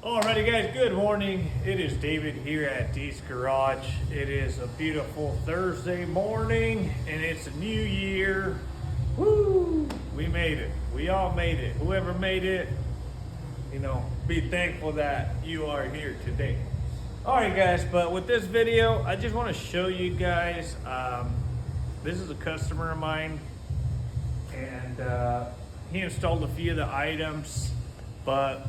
Alrighty guys, good morning. It is David here at Dee's Garage. It is a beautiful Thursday morning and it's a new year. Woo! We made it. We all made it. Whoever made it, be thankful that you are here today. Alright guys, but with this video, I just want to show you guys, this is a customer of mine and he installed a few of the items, but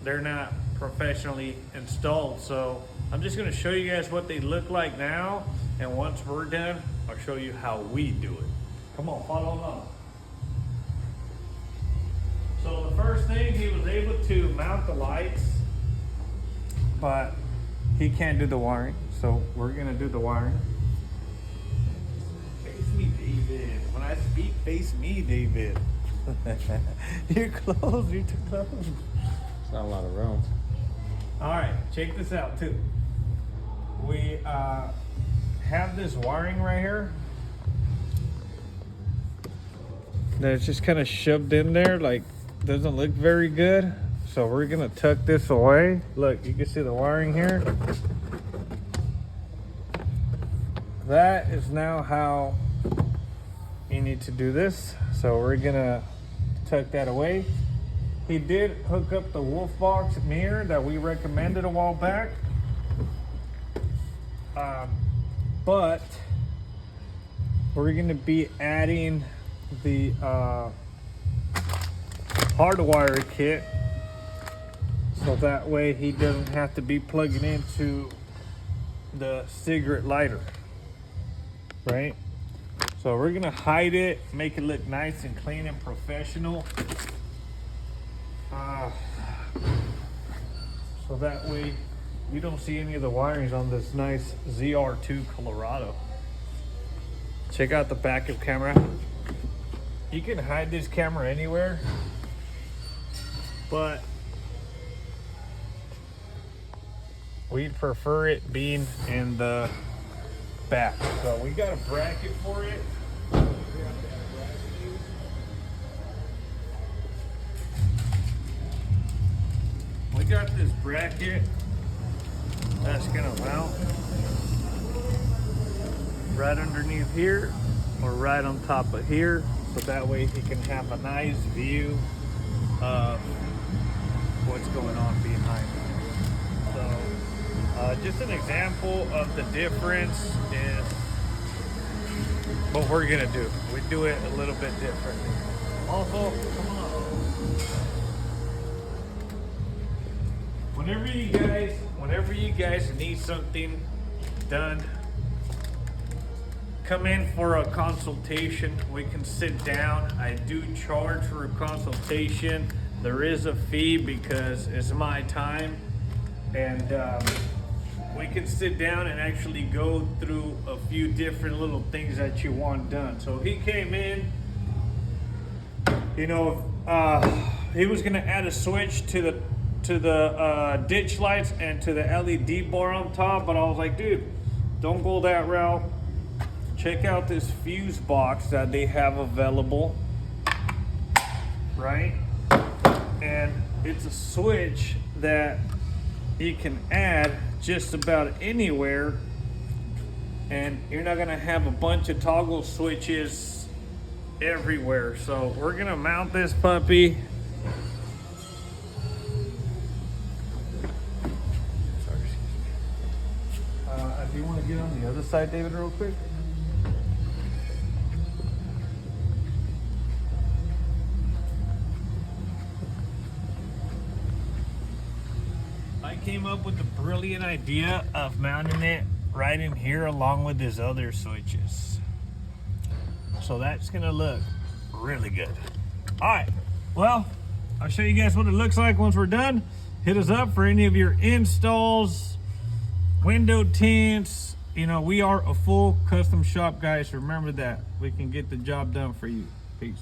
they're not professionally installed. So I'm just going to show you guys what they look like now, and once we're done, I'll show you how we do it. Come on, follow along. So the first thing, he was able to mount the lights, but he can't do the wiring, so we're going to do the wiring. Face me, David. When I speak, face me, David. You're close, you're too close. Not a lot of room. All right, check this out too. We have this wiring right here that's just kind of shoved in there, like doesn't look very good. So we're gonna tuck this away. Look, you can see the wiring here. That is now how you need to do this. So we're gonna tuck that away. He did hook up the wolf box mirror that we recommended a while back, but we're going to be adding the hardwire kit, so that way he doesn't have to be plugging into the cigarette lighter, right? So we're going to hide it, make it look nice and clean and professional. So that way you don't see any of the wirings on this nice ZR2 Colorado. Check out the backup camera. You can hide this camera anywhere, but we'd prefer it being in the back. So we got a bracket for it. We got this bracket that's gonna mount right underneath here or right on top of here, so that way he can have a nice view of what's going on behind him. So just an example of the difference is what we're gonna do. We do it a little bit differently. Also, come on. Whenever you guys need something done, come in for a consultation. We can sit down. I do charge for a consultation. There is a fee because it's my time, and we can sit down and actually go through a few different little things that you want done. So he came in, he was gonna add a switch to the ditch lights and to the LED bar on top, but I was like, dude, don't go that route. Check out this fuse box that they have available, right? And it's a switch that you can add just about anywhere, and you're not gonna have a bunch of toggle switches everywhere. So we're gonna mount this puppy. Do you want to get on the other side, David, real quick? I came up with the brilliant idea of mounting it right in here along with his other switches. So that's gonna look really good. All right, well, I'll show you guys what it looks like once we're done. Hit us up for any of your installs, window tints. We are a full custom shop, guys. Remember that. We can get the job done for you. Peace.